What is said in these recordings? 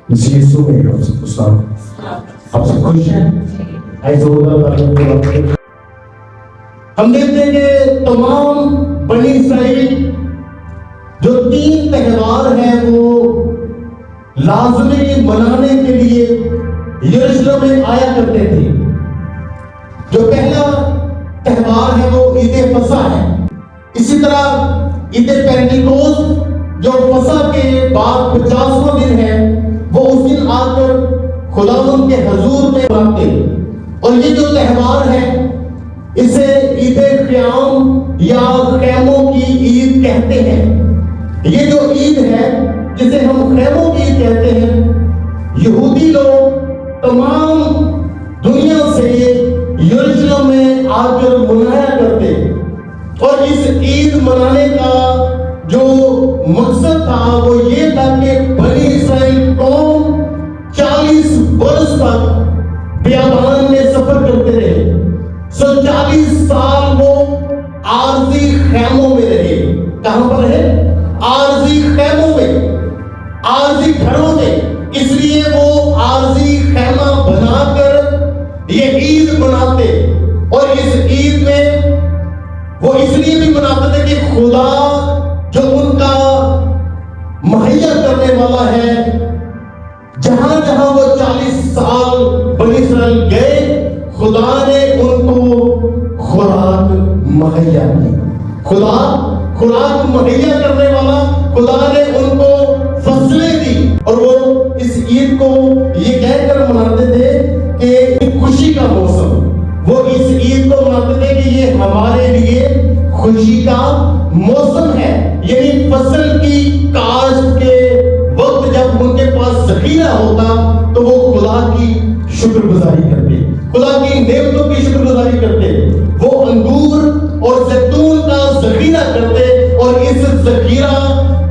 مسیح یسوع میں استاد آپ سب خوش ہیں؟ ہم دیکھتے ہیں کہ تمام بنی اسرائیل جو 3 تہوار ہیں وہ لازمی منانے کے لیے یروشلم میں آیا کرتے تھے. جو پہلا تہوار ہے وہ عید فصح ہے. اسی طرح عید پینٹیکوست جو فصح کے بعد 50واں دن ہے وہ اس دن آ کر خداوند کے حضور میں مناتے. اور یہ جو تہوار ہے اسے عید قیام یا خیموں کی عید کہتے ہیں. یہ جو عید ہے جسے ہم خیموں کی عید کہتے ہیں، یہودی لوگ تمام دنیا سے یروشلم میں آ کر منایا کرتے. اور اس عید منانے کا جو مقصد تھا وہ یہ تھا کہ بنی اسرائیل قوم 40 برس تک بیابان میں سفر کرتے رہے. 40 سال وہ عارضی خیموں میں رہے. کہاں پر رہے؟ عارضی خیموں میں، عارضی گھروں میں. اس لیے وہ عارضی خیمہ بنا کر یہ عید مناتے. اور اس عید میں وہ اس لیے بھی مناتے تھے کہ خدا جو ان کا مہیا کرنے والا ہے، جہاں جہاں وہ 40 سال بنی اسرائیل گئے، خدا نے ان کو خوراک مہیا کی. خدا خوراک مہیا کرنے والا، خدا نے ان کو فصلیں دی. اور وہ اس عید کو یہ کہہ کر مناتے تھے کہ خوشی کا موسم. وہ اس عید کو مناتے تھے کہ یہ ہمارے لیے خوشی کا موسم ہے. یعنی فصل کی کاشت کے وقت جب ان کے پاس ذخیرہ ہوتا تو وہ خدا کی شکر گزاری کرتے، خدا کی نعمتوں کی شکر گزاری کرتے. وہ انگور اور زیتون کا ذخیرہ کرتے اور اس ذخیرہ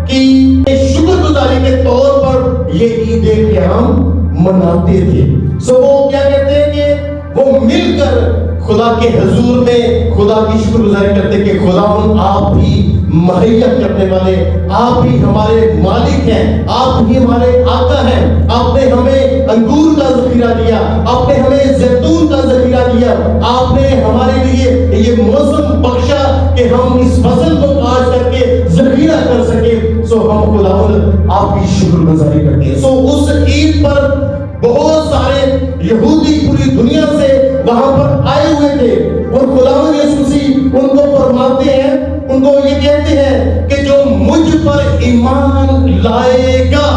کی شکر گزاری کے طور پر یہ عید قیام مناتے تھے. وہ کیا کہتے ہیں کہ وہ مل کر خدا کے حضور میں خدا کی شکر گزاری کرتے کہ خداوند آپ ہی مہیا کرنے والے، آپ ہی ہمارے مالک ہیں، آپ ہی ہمارے آقا ہیں. آپ نے ہمیں انگور کا ذخیرہ دیا، آپ نے ہمیں زیتون کا ذخیرہ دیا، آپ نے ہمارے لیے یہ موسم بخشا کہ ہم اس فصل کو کاشت کر کے ذخیرہ کر سکے. ہم خداوند آپ کی شکر گزاری کرتے ہیں. اس عید پر بہت سارے یہودی پوری دنیا سے وہاں پر آئے ہوئے تھے. اور خداوند یسوع مسیح ان کو فرماتے ہیں، ان کو یہ کہتے ہیں کہ جو مجھ پر ایمان لائے گا،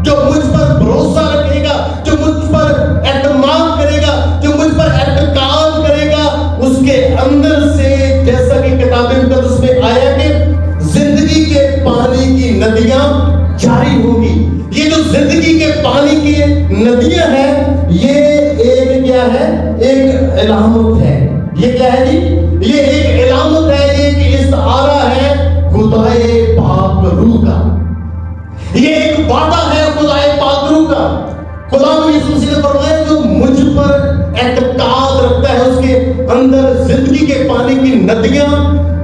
جو مجھ پر بھروسہ رکھے گا، جو مجھ پر اعتماد کرے گا، جو مجھ پر اعتقاد کرے گا، اس کے اندر سے جیسا کہ کتاب مقدس میں آیا کہ زندگی کے پانی کی ندیاں جاری ہوگی. یہ جو زندگی کے پانی کی ندیاں ہیں یہ ایک کیا ہے؟ ایک علامت ہے. یہ کیا ہے جی؟ یہ ایک علامت ہے، یہ ایک استعارہ ہے خدائے پاک روح کا. یہ ایک وعدہ ہے خدائے پاک روح کا. خدا یسوع مسیح نے فرمایا جو مجھ پر اعتقاد رکھتا ہے اس کے اندر زندگی کے پانی کی ندیاں،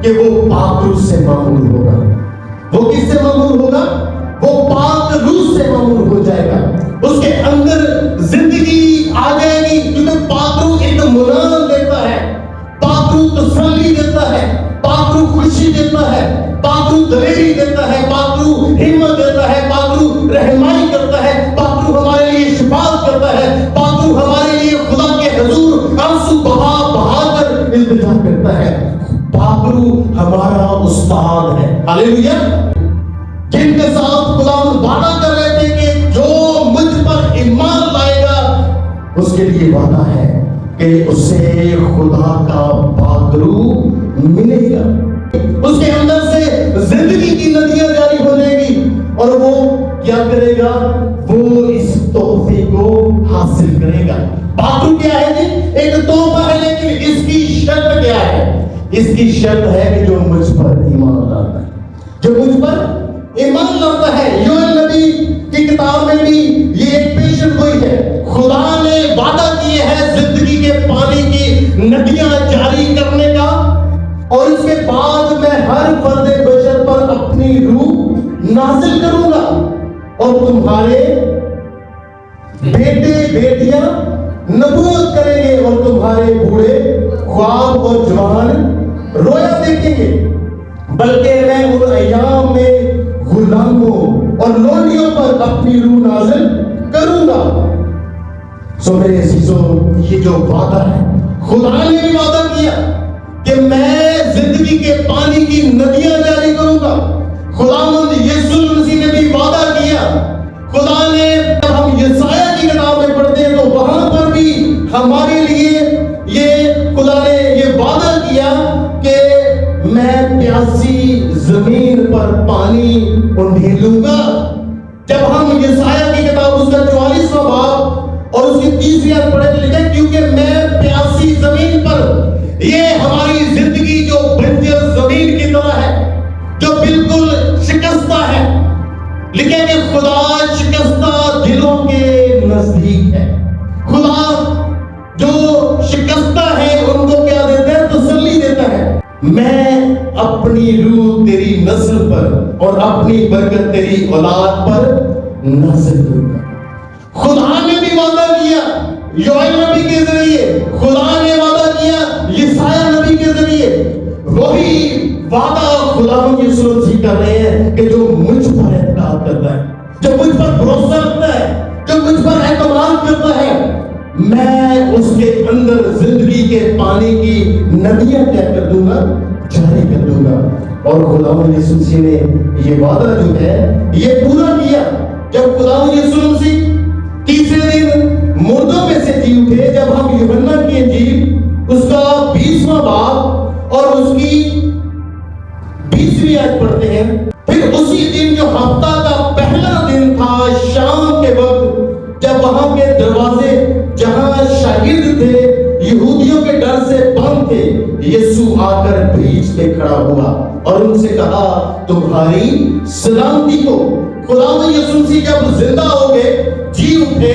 کہ وہ پاک روح سے معمور ہوگا. وہ کس سے معمور ہوگا؟ وہ پاک روح سے معمور ہو جائے گا. اس کے اندر زندگی آ جائے گی، کیونکہ پاک روح اطمینان دیتا ہے، پاک روح تسلی دیتا ہے، پاک روح خوشی دیتا ہے، پاک روح دلیری دیتا ہے، پاک روح ہمت دیتا ہے، پاک روح رہنمائی کرتا ہے، پاک روح ہمارے لیے شفاعت کرتا ہے، پاک روح ہمارے لیے خدا کے حضور آنسو بہا بہا کر التجا کرتا ہے. پاک روح ہمارا استاد ہے. ہاللیلویا. جن کے ساتھ خدا وعدہ کر رہے تھے کہ جو مجھ پر ایمان لائے گا اس کے لیے وعدہ ہے کہ اسے خدا کا پاک روح ملے گا. اس کے اندر سے زندگی کی ندیاں جاری ہو جائے گی اور وہ کیا کرے گا؟ وہ اس تحفے کو حاصل کرے گا. پاک روح کیا ہے جی؟ ایک تحفہ ہے، لیکن اس کی شرط کیا ہے؟ اس کی شرط ہے کہ جو مجھ پر ایمان لاتا ہے، جو مجھ پر ایمان لاتا ہے. یوئیل نبی کی کتاب میں بھی یہ ایک پیشن گوئی ہے. خدا نے وعدہ کیا ہے زندگی کے پانی کی ندیاں جاری کرنے کا، اور اس کے بعد میں ہر فرد بشر پر اپنی روح نازل کروں گا اور تمہارے بیٹے بیٹیاں نبوت کریں گے اور تمہارے بوڑھے خواب اور جوان رویا دیکھیں گے، بلکہ میں ان ایام میں غلاموں اور لونڈیوں پر اپنی روح نازل کروں گا۔ سو میرے عزیزوں، یہ جو وعدہ ہے، خدا نے بھی وعدہ کیا کہ میں زندگی کے پانی کی ندیاں جاری کروں گا۔ خداوند یسوع مسیح نے بھی وعدہ کیا۔ خدا نے، جب ہم یسایہ کی کتاب میں پڑھتے ہیں تو وہاں پر بھی ہمارے لیے یہ خدا نے یہ وعدہ کیا کہ میں پیاسی زمین پر پانی انڈھیلوں گا۔ جب ہم یسایہ کی کتاب اس کا 44واں باب اور اس کی 30ویں آیت پڑھے تو لکھا، کیونکہ میں پیاسی زمین پر، یہ ہماری زندگی جو بنجر زمین کی طرح ہے، جو بالکل شکستہ ہے، لیکن کہ خدا شکستہ دلوں کے نزدیک ہے۔ خدا جو شکستہ ہے ان کو کیا دیتا ہے؟ تسلی دیتا ہے۔ میں اپنی روح تیری نسل پر اور اپنی برکت تیری اولاد پر نازل کروں گا۔ خدا نے بھی وعدہ کیا یوئیل نبی کے ذریعے، خدا نے وعدہ کیا یسایہ نبی کے ذریعے، وہی وعدہ خداوند یسوع مسیح کر رہے ہیں کہ جو مجھ پر اعتماد کرتا ہے، جو مجھ پر بھروسہ رکھتا ہے، جو مجھ پر اعتماد کرتا ہے، میں اس کے اندر زندگی کے پانی کی ندیاں کیا کر دوں گا؟ جاری کر دوں گا۔ اور خداوند یسوع مسیح نے یہ وعدہ جو ہے یہ پورا کیا جب خداوند یسوع مسیح تیسرے دن مردوں میں سے جی اٹھے۔ جب ہم یوحنا کی انجیل اس کا 20واں باب اور اس کی 20ویں آیت پڑھتے ہیں، پھر اسی دن جو ہفتہ کا پہلا دن تھا، شام کے وقت، جب وہاں کے دروازے جہاں شاگرد تھے یہودیوں کے ڈر سے بند تھے، یسوع آ کر بیچ میں کھڑا ہوا اور ان سے کہا تمہاری سلامتی ہو۔ خداوند یسوع مسیح جب زندہ ہو گئے، جی اٹھے،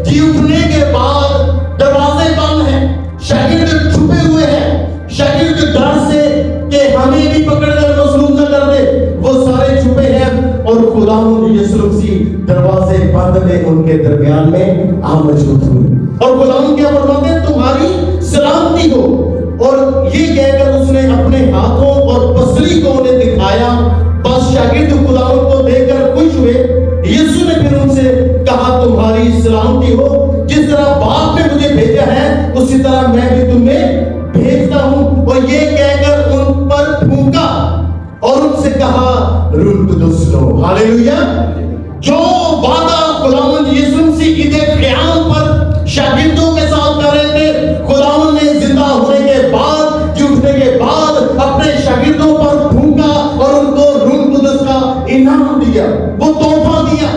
جی اٹھنے کے بعد دروازے بند ہیں، شاگرد چھپے ہوئے ہیں، شاگرد ڈر سے کہ ہمیں بھی پکڑ کر مظلوم نہ کر دے، وہ سارے چھپے ہیں، اور خداوند یسوع مسیح دروازے بند میں ان کے درمیان میں آ موجود ہوئے اور خداوند کیا فرماتے ہیں؟ تمہاری سلامتی ہو۔ اور یہ کہہ کر اس نے اپنے ہاتھوں اور پسلی کو انہیں دکھایا۔ بس شاگرد خداوند کو دیکھ کر خوش ہوئے۔ یسوع نے پھر ان سے کہا تمہاری سلامتی ہو، جس طرح باپ نے مجھے بھیجا ہے اسی طرح میں بھی تمہیں بھیجتا ہوں۔ اور یہ کہہ کر ان پر پھونکا اور ان سے کہا روح القدس لو۔ ہاللیلویا۔ جو وعدہ خداوند یسوع مسیح عید قیام پر شاگردوں کے ساتھ کر رہے تھے، خداوند نے زندہ ہونے کے بعد، جی اٹھنے کے بعد اپنے شاگردوں پر پھونکا اور ان کو روح القدس کا انعام دیا، وہ تحفہ دیا۔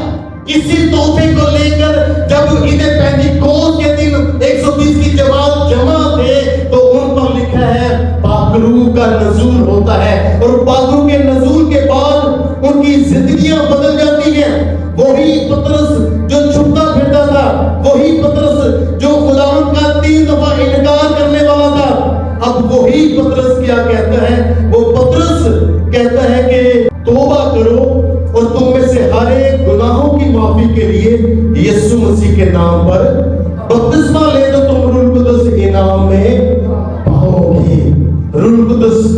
اسی تحفے کو لے کر جب عید پینتیکوست کے دن 120 کی جماعت جمع تھے تو ان پر لکھا ہے پاک روح کا نزول ہوتا ہے، اور پاک روح کے نزول کے بعد ان کی زندگیاں بدل جاتی ہیں۔ وہی پطرس جو چھپتا پھرتا تھا، وہی پطرس جو خداوند کا 3 دفعہ انکار کرنے والا تھا، اب وہی پطرس کیا کہتا ہے؟ وہ پطرس کہتا ہے کہ توبہ کرو اور تم میں سے ہر ایک گناہوں کی معافی کے لیے یسوع مسیح کے نام پر بپتسمہ لے تو تم روح القدس انعام میں پاؤ گے۔ روح القدس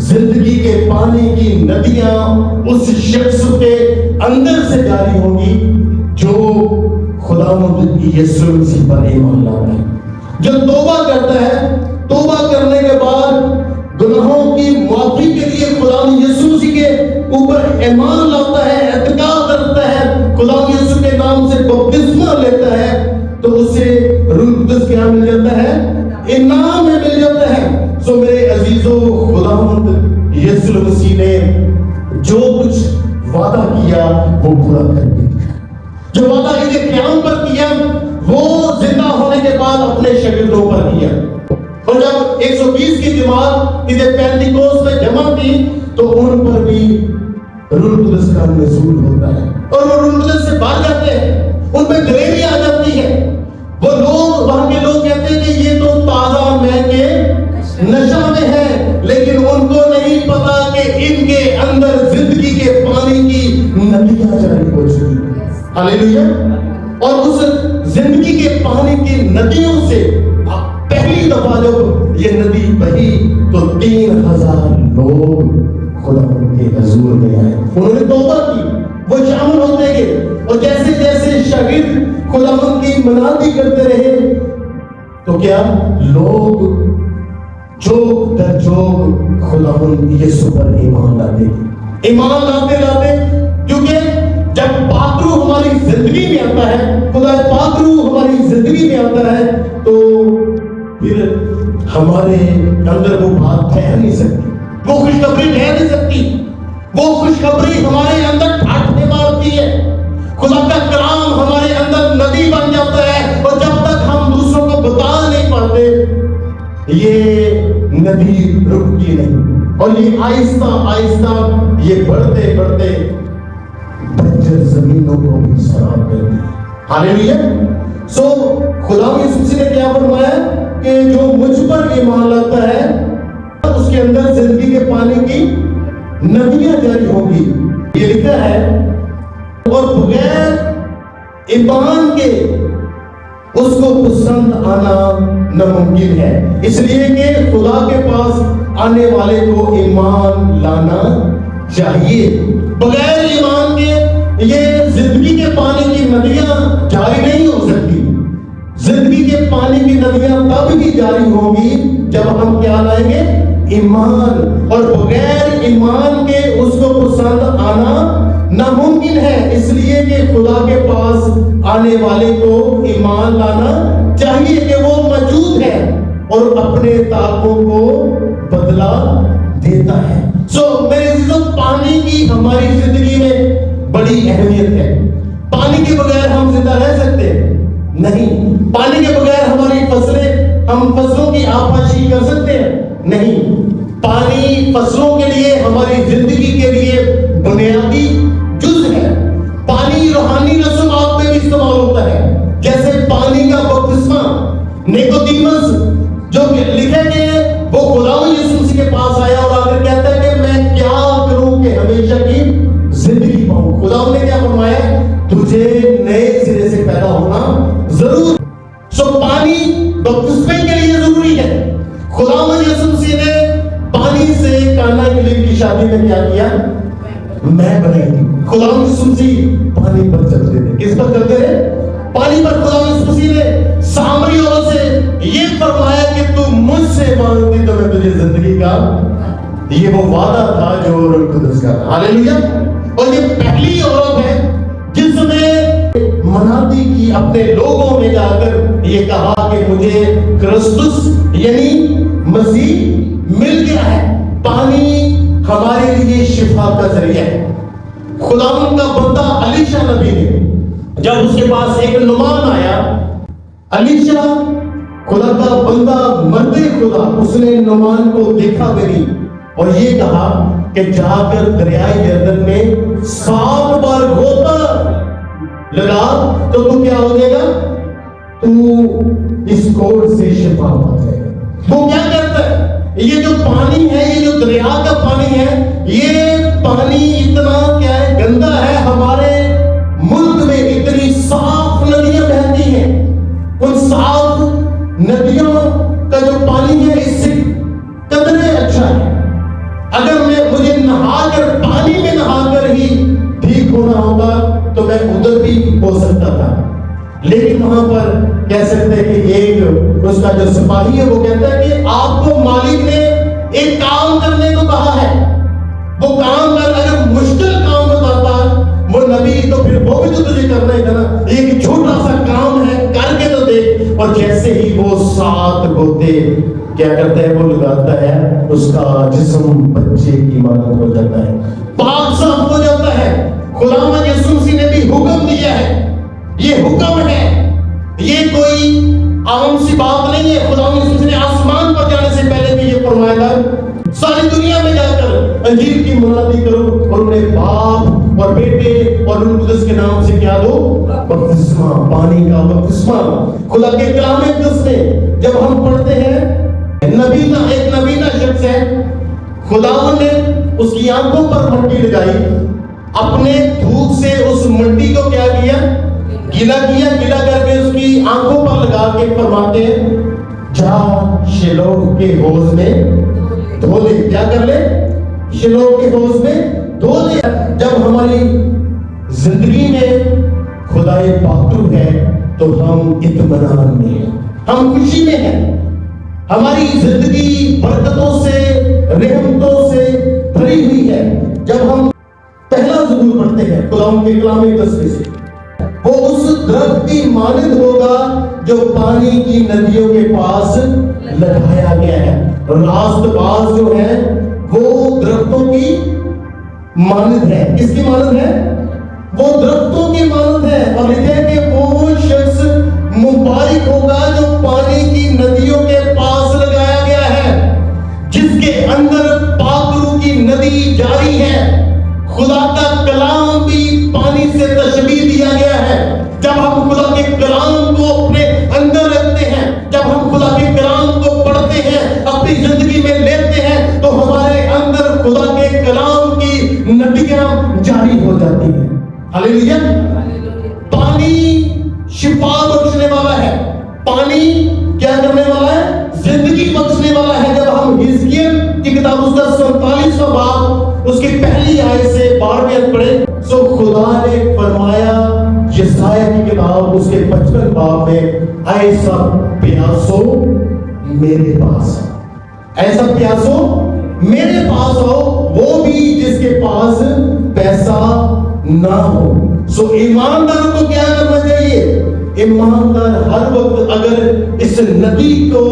زندگی کے پانی کی ندیاں اس شخص کے اندر سے جاری ہوگی جو خداوند یسوع مسیح پر ایمان لاتا ہے، جو توبہ کرتا ہے۔ توبہ کرنے کے بعد گناہوں کی معافی کے لیے خداوند یسوع مسیح کے اوپر ایمان لاتا ہے، اعتقاد رکھتا ہے، خداوند یسوع کے نام سے بپتسمہ لیتا ہے، تو اسے روح القدس کیا مل جاتا ہے؟ انعام میں مل جاتا ہے۔ سو میرے عزیزو، خداوند یسوع مسیح نے جو کچھ وعدہ کیا وہ پورا کر دیا۔ جو وعدہ عید قیام پر کیا وہ زندہ ہونے کے بعد اپنے شاگردوں پر کیا۔ اور جب 120 کی جماعت عید پینتیکوست میں جمع تھی تو ان پر بھی روح القدس کا نزول ہوتا ہے، اور وہ روح القدس سے بھر جاتے ہیں، ان میں گریوی آ جاتی ہے۔ وہ لوگ، وہاں کے لوگ کہتے ہیں کہ یہ تو تازہ مے کے نشہ میں ہے، لیکن ان کو نہیں پتا کہ ان کے اندر زندگی کے پانی کی ندیاں جاری ہو چکی ہیں۔ ہاللیلویا۔ اور اس زندگی کے پانی کی ندیوں سے پہلی دفعہ جب یہ ندی بہی تو 3000 لوگ خدا کے حضور میں آئے. انہوں نے توبہ کی, وہ شامل ہوتے گئے, اور جیسے جیسے شاگرد خداوند کی منادی کرتے رہے تو کیا لوگ چوک در چوک خداوند یسوع پر ایمان لاتے گئے, ایمان لاتے لاتے, کیونکہ جب پاک روح ہماری زندگی میں آتا ہے, خدا پاک روح ہماری زندگی میں آتا ہے, تو پھر ہمارے اندر وہ بات ٹھہر نہیں سکتی, وہ خوشخبری ٹھہر نہیں سکتی, وہ خوشخبری ہمارے اندر ٹھاٹھے مارتی ہے. خدا کا کلام ہمارے اندر ندی بن جاتا ہے, اور جب تک ہم دوسروں کو بتا نہیں پاتے یہ ندی رکتی نہیں, اور یہ آہستہ آہستہ یہ بڑھتے بڑھتے بنجر زمینوں کو بھی سیراب کرتی ہے. ہاللیلویا. سو خدا یسوع نے کیا فرمایا کہ جو مجھ پر ایمان لاتا ہے اس کے اندر زندگی کے پانی کی ندیاں جاری ہوں گی. یہ لکھا ہے, اور بغیر ایمان کے اس کو پسند آنا ناممکن ہے, اس لیے کہ خدا کے پاس آنے والے کو ایمان لانا چاہیے. بغیر ایمان کے یہ زندگی کے پانی کی ندیاں جاری نہیں ہو سکتی. زندگی کے پانی کی ندیاں تب ہی جاری ہوں گی جب ہم کیا لائیں گے, ایمان. اور بغیر ایمان کے اس کو پسند آنا ناممکن ہے, اس لیے کہ خدا کے پاس آنے والے کو ایمان لانا چاہیے کہ وہ موجود ہے اور اپنے طاقتوں کو بدلا دیتا ہے. سو میرے عزیزو, پانی کی ہماری زندگی میں بڑی اہمیت ہے. پانی کے بغیر ہم زندہ رہ سکتے ہیں نہیں. پانی کے بغیر ہماری فصلیں, ہم فصلوں کی آبپاشی کر سکتے ہیں نہیں. پانی فصلوں کے لیے, ہماری زندگی کے لیے بنیادی جز ہے. پانی روحانی رسومات میں بھی استعمال ہوتا ہے, جیسے پانی کا بپتسمہ. نیکودیمس جو لکھے کہ وہ خداوند یسوع مسیح کے پاس آیا اور آ کر کہتا ہے کہ میں کیا کروں کہ ہمیشہ کی زندگی پاؤں. خداوند نے کیا فرمایا, تجھے نئے سرے سے پیدا ہونا ضرور. سو پانی بپتسمے کے لیے ضروری ہے. خداوند یسوع مسیح نے پانی سے کانا کلیب کی شادی میں کیا کیا, میں بنائی تھی. خداوند یسوع مسیح پانی پر چلتے تھے. کس پر چلتے رہے؟ پانی پر. خداوند یسوع مسیح نے سامری عورت سے یہ فرمایا کہ تو مجھ سے مانگتی تو میں تجھے زندگی کا, یہ وہ وعدہ تھا جو روح القدس کا تھا. ہاللیلویا. اور یہ پہلی عورت ہے جس نے منادی کی اپنے لوگوں میں جا کر یہ کہا کہ مجھے کرسٹس یعنی مسیح مل گیا ہے. پانی ہمارے لیے شفا کا ذریعہ ہے. خداوند کا بندہ الیشا نبی نے جب اس کے پاس ایک نعمان آیا, الیشا خدا کا بندہ مرد خدا, اس نے نعمان کو دیکھا بھی نہیں اور یہ کہا کہ جا کر دریائے یردن میں 7 بار غوطہ لگا تو تو کیا ہو جائے گا, تو اس کوڑ سے شفا پا جائے گا. وہ کیا کرتا ہے, یہ جو پانی ہے, یہ جو دریا کا پانی ہے, یہ پانی اتنا کیا ہے, گندا ہے. ہمارے ملک میں اتنی صاف ندیاں بہتی ہیں, ان صاف ندیوں کا جو پانی ہے اس سے قدرے اچھا ہے. اگر مجھے نہا کر پانی میں نہا کر ہی ٹھیک ہونا ہوگا تو میں ادھر بھی ہو سکتا تھا, لیکن وہاں پر کہہ سکتے ہیں کہ ایک اس کا جو سپاہی ہے وہ کہتا ہے کہ آپ کو مالک نے ایک کام کرنے کو کہا ہے, وہ کام کر. اگر مشکل کام بتاتا وہ نبی تو پھر وہ بھی تو تجھے کرنا ہی تھا نا. ایک چھوٹا سا کام ہے, کر کے تو دیکھ. اور جیسے ہی وہ 7 غوطے کیا کرتا ہے, وہ لگاتا ہے, اس کا جسم بچے کی مانند ہو جاتا ہے, پاک صاف ہو جاتا ہے. خداوند یسوع مسیح نے بھی حکم دیا ہے, یہ حکم ہے, یہ کوئی عام سی بات نہیں ہے. خداوند یسوع مسیح نے آسمان پر جانے سے پہلے بھی یہ فرمایا تھا, ساری دنیا میں جا کر انجیل کی منادی کرو اور انہیں باپ اور بیٹے اور روح القدس کے نام سے کیا دو, بپتسمہ, پانی کا بپتسمہ. خدا کے کلام اقدس میں جب ہم پڑھتے ہیں, نبینا, ایک نبینا شخص ہے, خداوند نے اس کی آنکھوں پر مٹی لگائی, اپنے دھوپ سے اس مٹی کو کیا کیا, گیلا کیا، گیلا کر کے اس کی آنکھوں پر لگا کے فرماتے ہیں جا شیلوہ کے حوض میں دھو لے. کیا کر لے؟ شیلوہ کے حوض میں دھو لے. جب ہماری زندگی میں خدائے پاک ہے تو ہم اطمینان میں ہیں، ہم خوشی میں ہیں. ہماری زندگی برکتوں سے، رحمتوں سے بھری ہوئی ہے. جب ہم پہلا ضرور پڑھتے ہیں خدا کے کلام مقدس سے، وہ اس درخت کی مانند ہوگا جو پانی کی ندیوں کے پاس لگایا گیا ہے. راست باز جو ہے وہ درختوں کی مانند ہے. کس کی مانند ہے؟ وہ درختوں کی مانند ہے. اور لکھے کہ وہ شخص مبارک ہوگا جو پانی کی ندیوں کے پاس لگایا گیا ہے، جس کے اندر پاک روح کی ندی جاری ہے. خدا کا کلام بھی پانی سے تشبیہ دیا گیا ہے. جب ہم خدا کے کلام کو اپنے اندر رکھتے ہیں، جب ہم خدا کے کلام کو پڑھتے ہیں، اپنی زندگی میں لیتے ہیں، تو ہمارے اندر خدا کے کلام کی ندیاں جاری ہو جاتی ہیں. ہاللیلویا. پانی شفا بخشنے والا ہے. پانی کیا کرنے والا ہے؟ زندگی بخشنے والا ہے. جب ہم حزقیل کی کتاب اس کا 47واں باب اس کی پہلی آیت سے 12ویں آیت پڑھیں، سو خدا نے فرمایا یسایہ کی کتاب اس کے 55 باب میں، ایسا پیاسو میرے پاس، ایسا پیاسو میرے پاس آؤ، وہ بھی جس کے پاس پیسہ نہ ہو. سو ایمانداروں کو کیا کرنا چاہیے؟ ایماندار ہر وقت اگر اس ندی کو،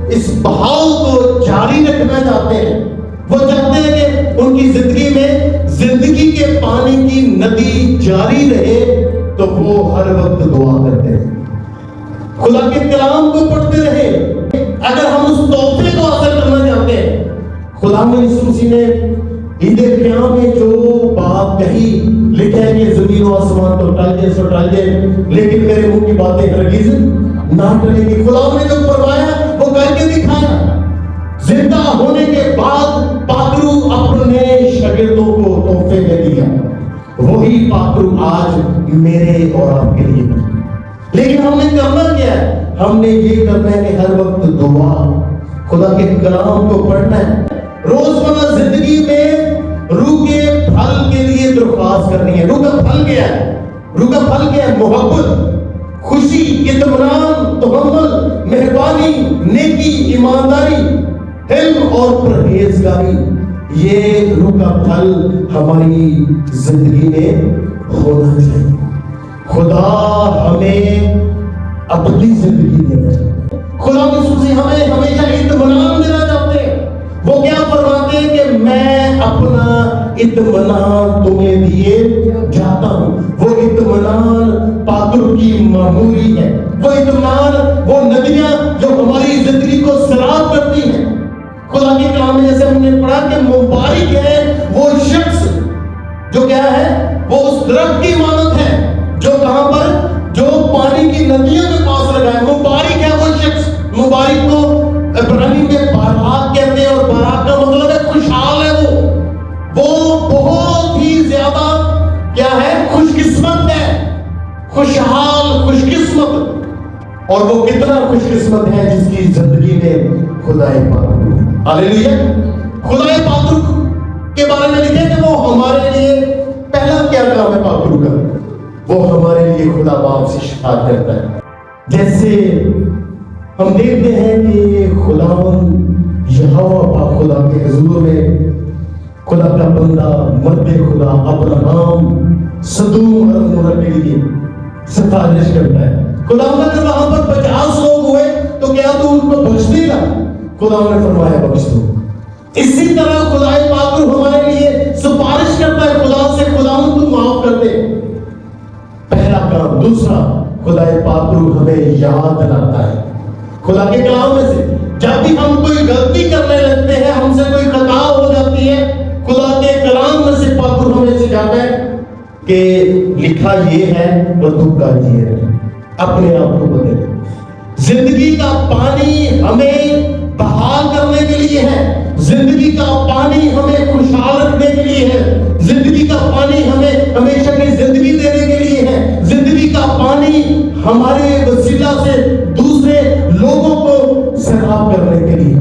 اس بہاؤ کو جاری رکھنا چاہتے ہیں، وہ چاہتے ہیں کہ ان کی زندگی میں زندگی کے پانی کی ندی جاری رہے، تو وہ ہر وقت دعا کرتے ہیں، خدا کے کلام کو پڑھتے رہے. اگر ہم اس تحفے کو حاصل کرنا چاہتے ہیں، خدا یسوع مسیح نے عید قیامت میں جو بات کہی، لکھا ہے کہ زمین و آسمان تو ٹل جائے سو ٹل جائے، لیکن میرے منہ کی باتیں ہرگز نہ ٹلیں گی. خدا نے جو فرمایا وہ کر کے دکھایا. زندہ ہونے کے بعد پاک روح اپنے شاگردوں کو تحفے میں دیا. وہی پاک روح آج میرے اور آپ کے لیے. لیکن ہم نے کرنا کیا ہے؟ ہم نے یہ کرنا ہے کہ ہر وقت دعا، خدا کے کلام کو پڑھنا ہے. روزمرہ زندگی میں روح کے پھل کے لیے درخواست کرنی ہے. روح کا پھل کیا ہے؟ روح کا پھل کیا ہے؟ محبت، خوشی، اطمینان، تحمل، مہربانی، نیکی، ایمانداری، علم اور پرہیزگاری. یہ روح کا پھل ہماری زندگی میں ہونا چاہیے. خدا ہمیں اپنی زندگی دینا چاہیے. خدا کی ہمیں ہمیشہ اطمینان دینا چاہتے ہیں. وہ کیا فرماتے ہیں کہ میں اپنا اطمینان تمہیں دیے جاتا ہوں. وہ اطمینان پاک روح کی معمولی ہے. وہ اطمینان، وہ ندیاں جو ہماری زندگی کو سیراب کرتی ہیں. خدا کے کلام میں جیسے ہم نے پڑھا کہ مبارک ہے وہ شخص جو کیا ہے، وہ اس درخت کی مانند ہے جو کہاں پر، جو پانی کی ندیوں کے پاس لگا ہے. مبارک ہے وہ شخص. مبارک کو عبرانی میں بارات کہتے ہیں، اور بارات کا مطلب ہے خوشحال ہے. وہ بہت ہی زیادہ کیا ہے، خوش قسمت ہے، خوشحال، خوش قسمت. اور وہ کتنا خوش قسمت ہے جس کی زندگی میں خدائے پاک. ہاللیلویا. خدائے پاک کے بارے میں لکھے کہ وہ ہمارے لیے پہلا کیا کام ہے پاک روح کا؟ وہ ہمارے لیے خدا باپ سے شفاعت کرتا ہے. جیسے ہم دیکھتے ہیں کہ خداوند یہوہ پاک خدا کے حضور میں خدا کا بندہ مرد خدا ابراہم سدوم اور عمورہ کے لیے سفارش کرتا ہے. خداوند جب وہاں پر 50 لوگ ہوئے تو کیا تو ان کو بخش دے گا؟ خداوند نے فرمایا بخش دو. اسی طرح خدائے پاک ہمارے لیے سفارش کرتا ہے خدا سے، خداوند تو معاف کر دے. پہلا کام. دوسرا، خدائے پاک ہمیں یاد دلاتا ہے. خدا کے کلام میں سے جب بھی ہم کوئی غلطی کرنے لگتے ہیں، ہم سے کوئی خطا ہو جاتی ہے، خدا کے کلام میں سے پاک ہمیں سکھاتا ہے کہ لکھا یہ ہے اور تو کا یہ ہے. اپنے آپ کو بدلے. زندگی کا پانی ہمیں بحال کرنے کے لیے ہے. زندگی کا پانی ہمیں خوشحال رکھنے کے لیے ہے. زندگی کا پانی ہمیں ہمیشہ کی زندگی دینے کے لیے ہے. زندگی کا پانی ہمارے وسیلہ سے دوسرے لوگوں کو سیراب کرنے کے لیے،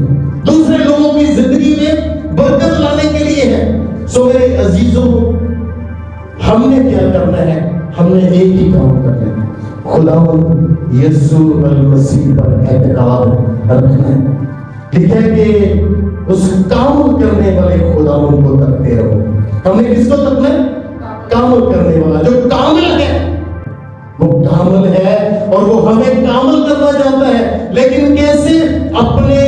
دوسرے لوگوں کی زندگی میں برکت لانے کے لیے ہے. سو میرے عزیزوں، ہم نے کیا کرنا ہے؟ ہم نے ایک ہی کام کرنا ہے، خداوند یسوع المسیح پر اعتقاد رکھنا ہے. لکھا ہے کہ اس کام کرنے والے خداوند کو تکتے رہو. ہم نے کس کو تکنا ہے؟ کام کرنے والا جو کامل ہے، وہ کامل ہے اور وہ ہمیں کامل کرنا چاہتا ہے. لیکن کیسے؟ اپنے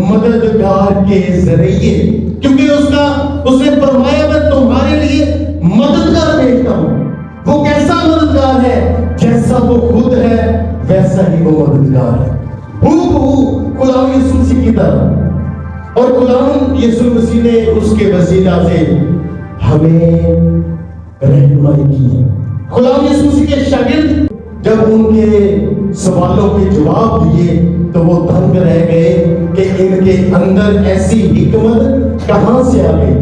مددگار کے ذریعے، کیونکہ اس نے فرمایا میں تمہارے لیے مددگار بھیجتا ہوں. وہ کیسا مددگار ہے؟ جیسا وہ خود ہے ویسا ہی وہ مددگار ہے، خداوند یسوع مسیح کی طرح. اور خداوند یسوع مسیح نے اس کے وسیلہ سے ہمیں رہنمائی کی ہے. خداوند یسوع مسیح کے شاگرد جب ان کے سوالوں کے جواب دیے تو وہ دنگ رہ گئے کہ ان کے اندر ایسی حکمت کہاں سے آ گئی.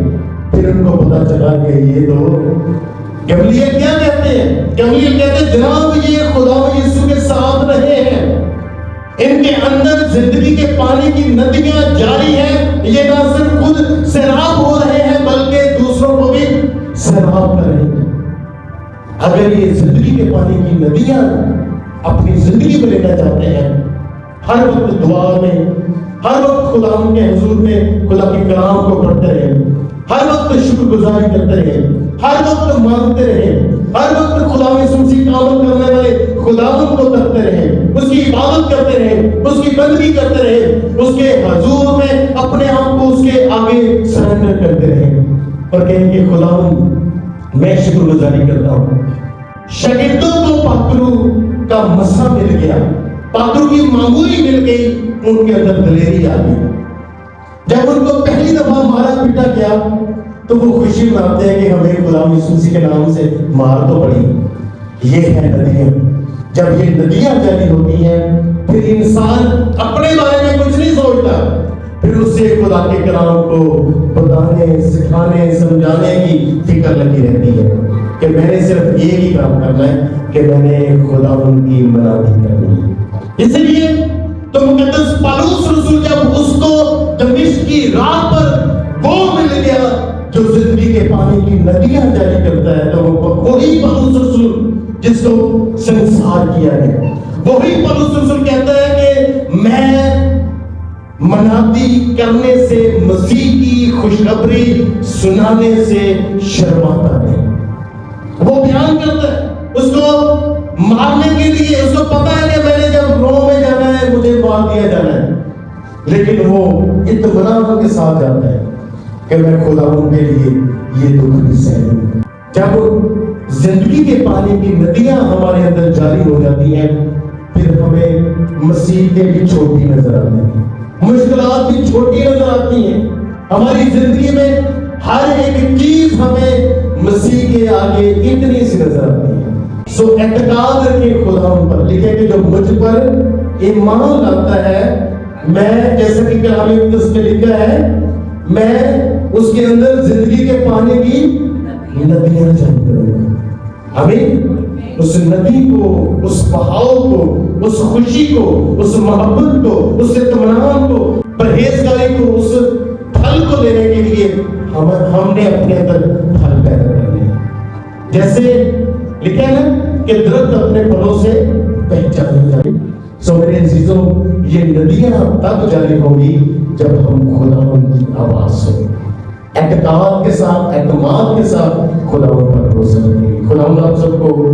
پھر ان کو پتا چلا کہ یہ تو گملیل کیا کہتے ہیں؟ گملیل کہتے ہیں جناب یہ خداوند یسوع کے ساتھ رہے ہیں، ان کے اندر زندگی کے پانی کی ندیاں جاری ہیں. یہ نہ صرف خود سیراب ہو رہے ہیں بلکہ دوسروں کو بھی سیراب کر رہے ہیں. اگر یہ زندگی کے پانی کی ندیاں اپنی زندگی میں لینا چاہتے ہیں، ہر وقت دعا میں، ہر وقت خدا کے حضور میں خدا کے کلام کو پڑھتے رہیں، ہر وقت شکر گزاری کرتے رہیں، ہر وقت مانگتے رہیں، ہر وقت خدا یسوع مسیح کامل کرنے والے خداوند کو تکتے رہیں، اس کی عبادت کرتے رہیں، اس کی بندگی کرتے رہیں، اس کے حضور میں اپنے آپ کو اس کے آگے سرنڈر کرتے رہیں اور کہیں کہ خداوند میں شکر گزاری کرتا ہوں. شاگردوں کو پاترو کا مسا مل گیا، پاترو کی معمولی مل گئی، ان کے اندر دلیری آ گئی. جب ان کو پہلی دفعہ مارا پیٹا گیا تو وہ خوشی مناتے ہیں کہ ہمیں خدا یسوع مسیح کے نام سے مار تو پڑی. یہ ہے ندیاں. جب یہ ندیاں جاری ہوتی ہیں پھر انسان اپنے بارے میں کچھ نہیں سوچتا، پھر اس سے خدا کے کلام کو بتانے، سکھانے، سمجھانے کی فکر لگی رہتی ہے کہ میں نے صرف ایک ہی کام کرنا ہے کہ میں نے خداوند کی منادی کرنی ہے. اس لیے تو مقدس پالوس رسول جب اس کو دمشق کی راہ پر وہ مل گیا جو زندگی کے پانی کی ندیاں جاری کرتا ہے، تو وہی پالوس رسول جس کو سنسار کیا ہے، وہی پالوس رسول کہتا ہے کہ میں منادی کرنے سے، مسیح کی خوشخبری سنانے سے شرماتا نہیں. وہ بیان کرتا ہے اس کو مارنے کے لیے، اس کو پتا ہے کہ میں نے جب روم میں جانا ہے مجھے مار دیا جانا ہے، لیکن وہ اطمینان کے ساتھ جاتا ہے کہ میں خداوند کے لیے یہ دکھ بھی سہوں. جب زندگی کے پانی کی ندیاں ہمارے اندر جاری ہو جاتی ہیں پھر ہمیں مصیبتیں بھی چھوٹی نظر آتی ہیں، مشکلات بھی چھوٹی نظر آتی ہیں. ہماری زندگی میں ہر ایک چیز ہمیں مسیح کے آگے اتنی سی نظر آتی ہے. سو اعتقاد رکھیں خداوند پر. لکھے کہ جو مجھ پر ایمان لاتا ہے، میں جیسا کہ کلام مقدس میں لکھا ہے، میں اس کے اندر زندگی کے پانی کی ندیاں جاری کروں گا. ہمیں اس ندی کو، اس بہاؤ کو، اس خوشی کو، اس محبت کو، اس اطمینان کو، پرہیزگاری کو، اس پھل کو لینے کے لیے ہم نے اپنے اندر پھل پیدا کرنے. جیسے لکھا ہے نا کہ درخت اپنے پھلوں سے پہچانے جائے. سو میرے عزیزوں، یہ ندیاں تب جاری ہوں گی جب ہم خداوند کی آواز سنیں، اعتقاد کے ساتھ، اعتماد کے ساتھ خداوند پر بھروسہ رکھیں. خداوند آپ سب کو